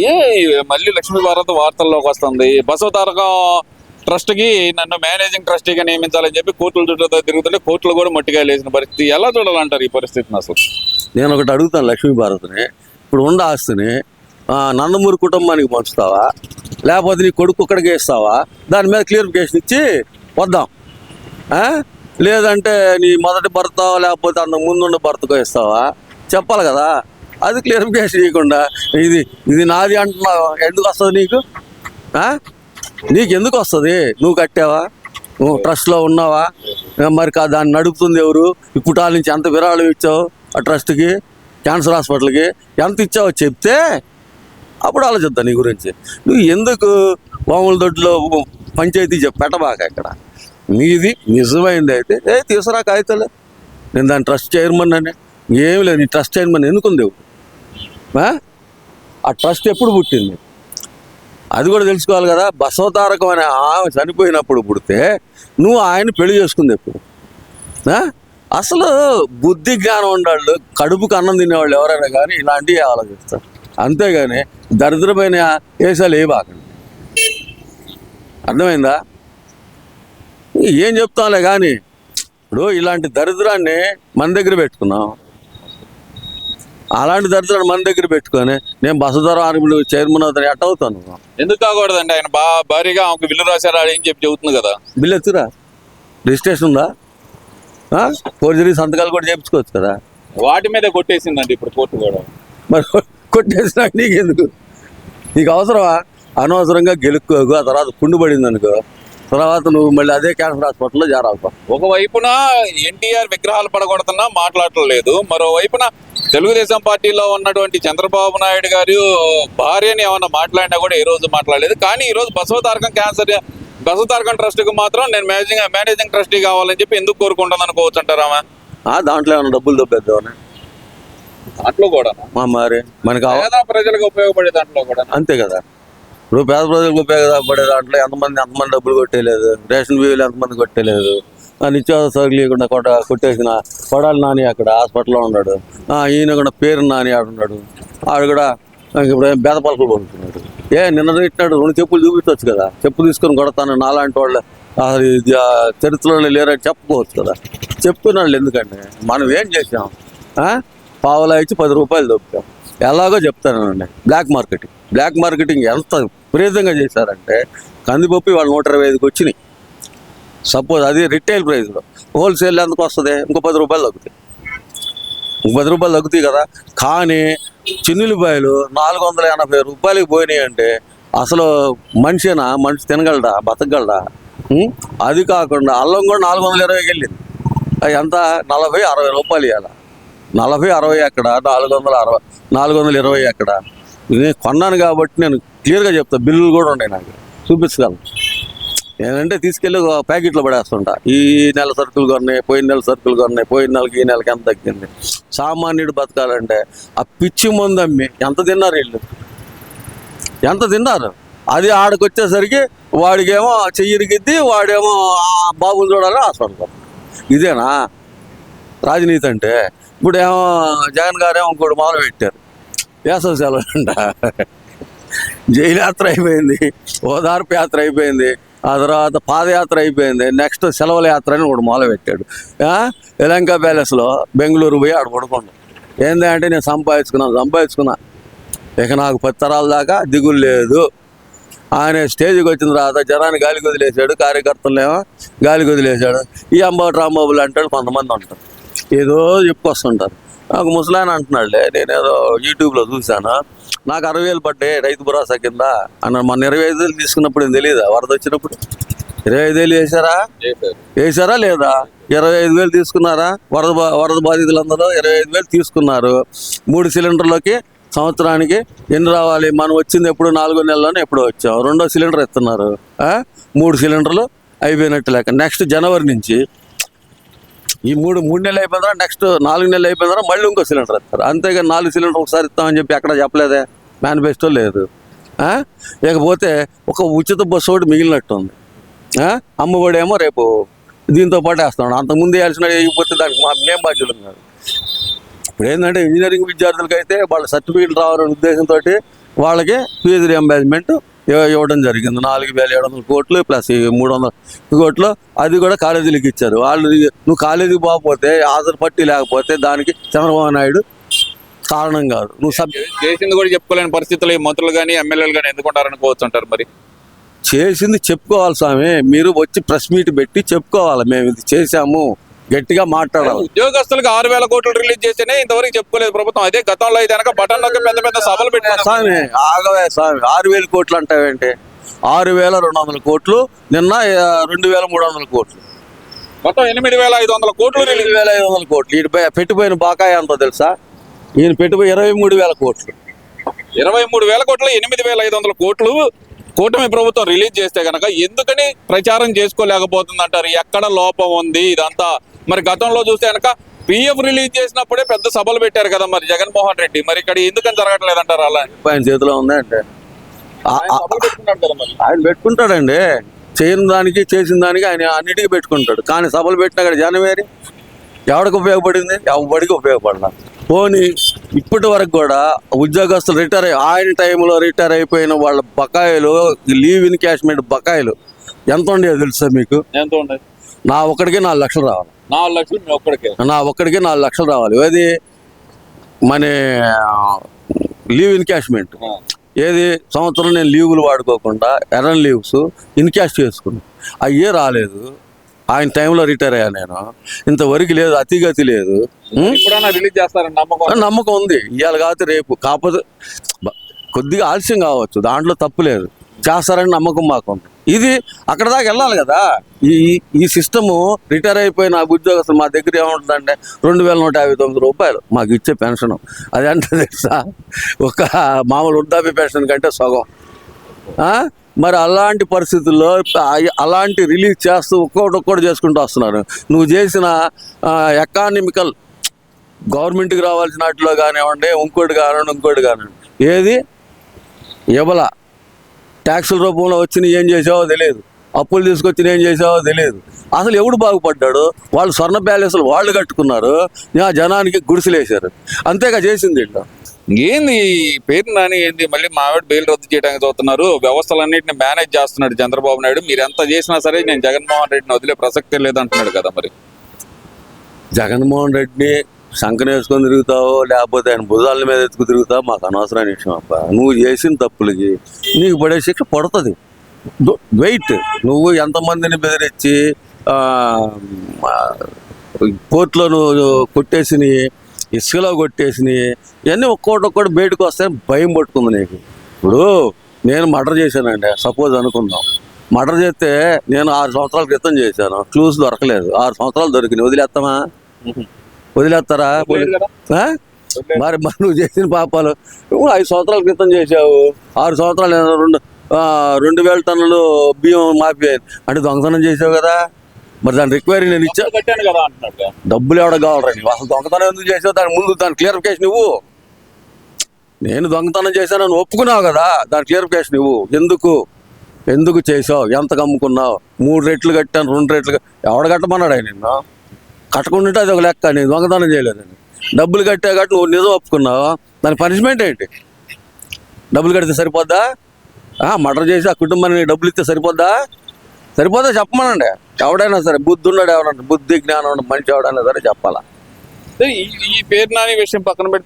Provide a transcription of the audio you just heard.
ఏ మళ్ళీ లక్ష్మీ భారత్ వార్తల్లోకి వస్తుంది. బసవతారకం ట్రస్ట్ కి నన్ను మేనేజింగ్ ట్రస్టీగా నియమించాలని చెప్పి కోర్టుల చుట్టూ తిరుగుతుంటే కోర్టులు కూడా మట్టికాయలు వేసిన పరిస్థితి. ఎలా చూడాలంటారు ఈ పరిస్థితిని అసలు? నేను ఒకటి అడుగుతాను, లక్ష్మీ భారత్ని ఇప్పుడు ఉన్న ఆస్తిని నందమూరి కుటుంబానికి పంచుతావా, లేకపోతే నీ కొడుకు ఒక్కడికి ఇస్తావా? దాని మీద క్లియరిఫికేషన్ ఇచ్చి వద్దాం. లేదంటే నీ మొదటి భర్త లేకపోతే అంత ముందున్న భర్తకో ఇస్తావా? చెప్పాలి కదా. అది క్లియరిఫికేషన్ ఇవ్వకుండా ఇది నాది అంటున్నావు. ఎందుకు వస్తుంది నీకు? నీకు ఎందుకు వస్తుంది? నువ్వు కట్టావా? నువ్వు ట్రస్ట్లో ఉన్నావా? మరి దాన్ని నడుపుతుంది ఎవరు? ఇప్పుటాల నుంచి ఎంత విరాళం ఇచ్చావు ఆ ట్రస్ట్కి, క్యాన్సర్ హాస్పిటల్కి ఎంత ఇచ్చావో చెప్తే అప్పుడు ఆలోచిద్దాం నీ గురించి. నువ్వు ఎందుకు వాముల దొడ్లో పంచాయతీ పెట్టబాక. ఇక్కడ నీది నిజమైంది అయితే తీసుకురా కాగితాలే. నేను దాని ట్రస్ట్ చైర్మన్ అని ఏమి లేదు. నీ ట్రస్ట్ చైర్మన్ ఎందుకుంది? ఆ ట్రస్ట్ ఎప్పుడు పుట్టింది అది కూడా తెలుసుకోవాలి కదా. బసవతారకం అనే ఆమె చనిపోయినప్పుడు పుడితే నువ్వు ఆయన పెళ్లి చేసుకుంది ఎప్పుడు? అసలు బుద్ధి జ్ఞానం ఉండేవాళ్ళు, కడుపుకు అన్నం తినేవాళ్ళు ఎవరైనా కానీ ఇలాంటివి ఆలోచిస్తారు. అంతేగాని దరిద్రమైన వేషాలు ఏ బాకండి. అర్థమైందా? ఏం చెప్తాంలే కానీ ఇప్పుడు ఇలాంటి దరిద్రాన్ని మన దగ్గర పెట్టుకున్నాం. అలాంటి దరిద్రాన్ని మన దగ్గర పెట్టుకొని నేను బసవతారకం చైర్మన్ అవుతాను ఎట్ట అవుతాను? ఎందుకు కాకూడదండి? ఆయన భారీగా ఆమెకు బిల్లు రాశారా అని చెప్పి చెబుతుంది కదా. బిల్లు ఎత్తురా, రిజిస్ట్రేషన్ ఉందా? ఫోర్జరీ సంతకాలు కూడా చేయించుకోవచ్చు కదా. వాటి మీద కొట్టేసిందండి ఇప్పుడు కోర్టు కూడా. మరి కొట్టేసినా నీకెందుకు? నీకు అవసరమా? అనవసరంగా గెలుక్కోకు, ఆ తర్వాత పుండు పడింది అనుకో, తర్వాత నువ్వు మళ్ళీ అదే క్యాన్సర్ హాస్పిటల్లో చేరాలి. ఒకవైపున ఎన్టీఆర్ విగ్రహాలు పడగొడుతున్నా మాట్లాడలేదు, మరోవైపున తెలుగుదేశం పార్టీలో ఉన్నటువంటి చంద్రబాబు నాయుడు గారు భార్యని ఏమన్నా మాట్లాడినా కూడా ఈ రోజు మాట్లాడలేదు. కానీ ఈ రోజు బసవతారకం ట్రస్ట్ కు మాత్రం నేను మేనేజింగ్ ట్రస్టీ కావాలని చెప్పి ఎందుకు కోరుకుంటాను అనుకోవచ్చు అంటారా? దాంట్లో ఏమన్నా డబ్బులు దొబ్బేద్దామని దాంట్లో కూడా మరి మనకి ప్రజలకు ఉపయోగపడే దాంట్లో కూడా అంతే కదా. ఇప్పుడు పేద ప్రజలకు ఉపయోగపడే దాంట్లో ఎంతమంది డబ్బులు కొట్టేయలేదు, రేషన్ బియ్యలు ఎంతమంది కొట్టేయలేదు, నిత్యావసర సరుకులు లేకుండా కొట్టేసిన కొడాలి నాని అక్కడ హాస్పిటల్లో ఉన్నాడు. ఈయన కూడా పేరు నాని ఆడున్నాడు, ఆడు కూడా ఇప్పుడు బేద పలకలు కొడుతున్నాడు. నిన్న తిట్టినాడు, 2 చెప్పులు చూపించవచ్చు కదా. చెప్పు తీసుకొని కొడతాను నాలాంటి వాళ్ళు చరిత్రలో లేరని చెప్పుకోవచ్చు కదా. చెప్తున్నాళ్ళు ఎందుకంటే మనం ఏం చేసాం? పావలా ఇచ్చి 10 రూపాయలు దొబ్బుతాం. ఎలాగో చెప్తానండి. బ్లాక్ మార్కెటింగ్ ఎంత విపరీతంగా చేశారంటే కందిపప్పు వాళ్ళు 125కి వచ్చినాయి. సపోజ్ అది రిటైల్ ప్రైస్లో, హోల్సేల్ ఎందుకు వస్తుంది? ఇంకో 10 రూపాయలు తగ్గుతాయి కదా. కానీ చిన్నులపాయలు 480 రూపాయలకి పోయినాయి అంటే అసలు మనిషి తినగలడా, బతకగలడా? అది కాకుండా అల్లం కూడా 420కి వెళ్ళింది. ఎంత? 40-60 రూపాయలు ఇవ్వాలి. 40-60 ఎక్కడ? 420 ఎక్కడ? నేను కొన్నాను కాబట్టి నేను క్లియర్గా చెప్తా. బిల్లులు కూడా ఉన్నాయి, నాకు చూపించగలను. ఏంటంటే తీసుకెళ్ళి ప్యాకెట్లో పడేస్తుంటా. ఈ నెల సరుకులు కొన్నాయి, పోయిన నెల సరుకులు కొన్నాయి, పోయిన నెలకి ఈ నెలకి ఎంత తగ్గింది. సామాన్యుడు బతకాలంటే ఆ పిచ్చి మందు అమ్మి ఎంత తిన్నారు వీళ్ళు? ఎంత తిన్నారు? అది ఆడకొచ్చేసరికి వాడికేమో చెయ్యిరిగిద్ది, వాడేమో బాబుని చూడాలి హాస్పిటల్. ఇదేనా రాజనీతి అంటే? ఇప్పుడు ఏమో జగన్ గారేమో ఇంకోటి మొదలు పెట్టారు, వేసవి సెలవులు అంట. జైలు యాత్ర అయిపోయింది, ఓదార్పు యాత్ర అయిపోయింది, ఆ తర్వాత పాదయాత్ర అయిపోయింది, నెక్స్ట్ సెలవుల యాత్ర అని ఒకటి మొదలు పెట్టాడు. యలంక ప్యాలెస్లో బెంగళూరు పోయి ఆడ పడుకున్నాను. ఏంటంటే నేను సంపాదించుకున్నా ఇక నాకు 10 తరాల దాకా దిగులు లేదు. ఆయన స్టేజ్కి వచ్చిన తర్వాత జనాన్ని గాలికి వదిలేశాడు, కార్యకర్తలనేమో గాలికి వదిలేశాడు. ఈ అంబాటి రాంబాబులు అంటాడు, కొంతమంది ఉంటారు ఏదో చెప్పుకొస్తుంటారు. నాకు ముసలాయన అంటున్నాడులే, నేనేదో యూట్యూబ్లో చూశాను, నాకు 60,000 పడ్డాయి రైతు భరోసా కింద అన్నాడు. మన 25,000 తీసుకున్నప్పుడు ఏం తెలియదా? వరద వచ్చినప్పుడు 25,000 వేసారా లేదా? 25,000 తీసుకున్నారా? వరద బాధితులందరూ 25,000 తీసుకున్నారు. 3 సిలిండర్లకి సంవత్సరానికి ఎన్ని రావాలి? మనం వచ్చింది ఎప్పుడు 4 నెలల్లోనే ఎప్పుడో వచ్చాం. 2వ సిలిండర్ ఇస్తున్నారు. 3 సిలిండర్లు అయిపోయినట్టు లెక్క. నెక్స్ట్ జనవరి నుంచి ఈ 3 నెలలు అయిపోయిన తర్వాత నెక్స్ట్ 4 నెలలు అయిపోయిన తర్వాత మళ్ళీ ఇంకో సిలిండర్ ఇస్తారు. అంతేగాని 4 సిలిండర్ ఒకసారి ఇస్తామని చెప్పి ఎక్కడ చెప్పలేదే, మేనిఫెస్టో లేదు. ఇకపోతే ఒక ఉచిత బస్సు ఒకటి మిగిలినట్టు ఉంది. అమ్మఒడి ఏమో రేపు దీంతో పాటు వేస్తున్నాడు. అంతకుముందు వేయాల్సిన వేయకపోతే దానికి మేము బాధ్యులు ఉన్నారు. ఇప్పుడు ఏంటంటే ఇంజనీరింగ్ విద్యార్థులకైతే వాళ్ళ సర్టిఫికేట్లు రావాలనే ఉద్దేశంతో వాళ్ళకి ఫీజు రియంబర్స్మెంట్ ఇవ్వడం జరిగింది. 4,700 కోట్లు ప్లస్ ఈ 300 కోట్లు అది కూడా కాలేజీలకు ఇచ్చారు. వాళ్ళు నువ్వు కాలేజీకి పోకపోతే ఆధార్ పట్టి లేకపోతే దానికి చంద్రబాబు నాయుడు కారణం కాదు. నువ్వు చేసింది కూడా చెప్పుకోలేని పరిస్థితులు ఈ మంత్రులు కానీ ఎమ్మెల్యేలు కానీ ఎందుకుంటారనుకోవచ్చు అంటారు మరి. చేసింది చెప్పుకోవాలి స్వామి. మీరు వచ్చి ప్రెస్ మీట్ పెట్టి చెప్పుకోవాలి, మేము ఇది చేశాము, గట్టిగా మాట్లాడాలి. ఉద్యోగస్తులకు 6,000 కోట్లు రిలీజ్ చేస్తేనే ఇంతవరకు చెప్పుకోలేదు ప్రభుత్వం. అదే గతంలో అయితే కనుక బటన్ నొక్కి పెద్ద పెద్ద సభలు పెట్టారు. స్వామి ఆగవే స్వామి, 6,000 కోట్లు అంటావేంటి? 6,200 కోట్లు, నిన్న 2,300 కోట్లు, మొత్తం 8,500 కోట్లు. 8,500 కోట్లు. ఈయన పెట్టిపోయిన బకాయి ఎంతో తెలుసా? ఈయన పెట్టిపోయి 23,000 కోట్లు. 23,000 కోట్లు, 8,500 కోట్లు కూటమి ప్రభుత్వం రిలీజ్ చేస్తే కనుక ఎందుకని ప్రచారం చేసుకోలేకపోతుంది అంటారు? ఎక్కడ లోపం ఉంది ఇదంతా? మరి గతంలో చూస్తే కనుక పిఎఫ్ రిలీజ్ చేసినప్పుడే పెద్ద సభలు పెట్టారు కదా మరి జగన్మోహన్ రెడ్డి. మరి ఇక్కడ ఎందుకని జరగట్లేదు అంటారు? అలా ఆయన చేతిలో ఉంది అంటే సభలు పెట్టుకున్నాడు కదా మరి. ఆయన పెట్టుకుంటాడండి. చేయని దానికి చేసిన దానికి ఆయన అన్నిటికీ పెట్టుకుంటాడు. కానీ సభలు పెట్టినా కూడా జనవరి ఎవరికి ఉపయోగపడింది? ఎవరికి ఉపయోగపడాల. పోనీ ఇప్పటి వరకు కూడా ఉద్యోగస్తులు ఆయన టైంలో రిటైర్ అయిపోయిన వాళ్ళ బకాయిలు, లీవ్ ఇన్కాష్మెంట్ బకాయిలు ఎంత ఉండేది తెలుసా మీకు? ఎంత ఉండదు? నా ఒక్కడికి 4 లక్షలు రావాలి. 4 లక్షలు మీ ఒక్కడికే? నా ఒక్కడికి 4 లక్షలు రావాలి. అది మన లీవ్ ఇన్కాష్మెంట్. ఏది సంవత్సరం నేను లీవులు వాడుకోకుండా ఎర్రన్ లీవ్స్ ఇన్కాష్ చేసుకున్నాను, అయ్యే రాలేదు. ఆయన టైంలో రిటైర్ అయ్యా నేను. ఇంతవరకు లేదు, అతిగతి లేదు. ఇప్పుడైనా రిలీజ్ చేస్తారని నమ్మకం ఉంది. ఇవాళ కాకపోతే రేపు, కాకపోతే కొద్దిగా ఆలస్యం కావచ్చు, దాంట్లో తప్పు లేదు, చేస్తారని నమ్మకం మాకు ఉంది. ఇది అక్కడ దాకా వెళ్ళాలి కదా. ఈ సిస్టము రిటైర్ అయిపోయిన ఉద్యోగస్తులు మా దగ్గర ఏముంటుందంటే 2,159 రూపాయలు మాకు ఇచ్చే పెన్షన్. అది అంటే తెలుసా, ఒక మామూలు వృద్ధాప్య పెన్షన్ కంటే సగం. మరి అలాంటి పరిస్థితుల్లో అలాంటి రిలీజ్ చేస్తూ ఒక్కొక్కటి చేసుకుంటూ వస్తున్నారు. నువ్వు చేసిన ఎకానమికల్ గవర్నమెంట్కి రావాల్సిన వాటిలో కానివ్వండి, ఇంకోటి కానివ్వండి, ఏది ఇవ్వాల. ట్యాక్సుల రూపంలో వచ్చి ఏం చేసావో తెలియదు, అప్పులు తీసుకొచ్చి ఏం చేసావో తెలియదు. అసలు ఎవడు బాగుపడ్డాడు? వాళ్ళు స్వర్ణ ప్యాలెస్లు వాళ్ళు కట్టుకున్నారు, జనానికి గుడిసెలేసారు. అంతేగా చేసింది. ఇట్లా ఏంది పేరు నాని ఏంది మళ్ళీ మావిడ బెయిల్ రద్దు చేయడానికి చూస్తున్నారు. వ్యవస్థలన్నింటినీ మేనేజ్ చేస్తున్నాడు చంద్రబాబు నాయుడు. మీరు ఎంత చేసినా సరే నేను జగన్మోహన్ రెడ్డిని వదిలే ప్రసక్తే లేదంటున్నాడు కదా. మరి జగన్మోహన్ రెడ్డిని శంకన వేసుకొని తిరుగుతావో లేకపోతే ఆయన భుజాల మీద ఎత్తుకు తిరుగుతావో మాకు అనవసరమైన విషయం అప్ప. నువ్వు చేసిన తప్పులకి నీకు పడే శిక్ష పడుతుంది. వెయిట్. నువ్వు ఎంతమందిని బెదిరించి కోర్టులో నువ్వు కొట్టేసిని, ఇసుకలో కొట్టేసిని, ఇవన్నీ ఒక్కొక్కటి బయటకు వస్తే భయం పట్టుకుంది నీకు. ఇప్పుడు నేను మర్డర్ చేశానండి, సపోజ్ అనుకుందాం. మర్డర్ చేస్తే నేను 6 సంవత్సరాల క్రితం చేశాను, క్లూస్ దొరకలేదు. 6 సంవత్సరాలు దొరికినాయి, వదిలేస్తామా? వదిలేస్తారా? మరి నువ్వు చేసిన పాపాలు 5 సంవత్సరాల క్రితం చేసావు. 6 సంవత్సరాలు 2,000 టన్నులు బియ్యం మాఫీ అంటే దొంగతనం చేసావు కదా. మరి దాని రిక్వైరీ నేను ఇచ్చా, కట్టాను కదా అంటున్నాడు. డబ్బులు ఎవడ కావాలరా? అసలు దొంగతనం ఎందుకు చేసావు? దాని ముందు దాని క్లియరిఫికేషన్ ఇవ్వు. నేను దొంగతనం చేశానని ఒప్పుకున్నావు కదా, దాని క్లియరిఫికేషన్ ఇవ్వు. ఎందుకు చేసావు? ఎంత అమ్ముకున్నావు? 3 రెట్లు కట్టాను, 2 రెట్లు ఎవడ కట్టమన్నాడు ఆయన? నిన్ను కట్టకుండా అది ఒక లెక్క. నేను దొంగతనం చేయలేదని డబ్బులు కట్టా కాబట్టి నువ్వు నిజం ఒప్పుకున్నావు. దాని పనిష్మెంట్ ఏంటి? డబ్బులు కడితే సరిపోద్దా? మర్డర్ చేసి ఆ కుటుంబానికి డబ్బులు ఇస్తే సరిపోద్దా? చెప్పమనండి. ఎవడైనా సరే బుద్ధి ఉన్నాడు, ఎవరన్నా బుద్ధి జ్ఞానం ఉన్న మనిషి ఎవడైనా సరే చెప్పాలా. ఈ పేరు నాని విషయం పక్కన పెడితే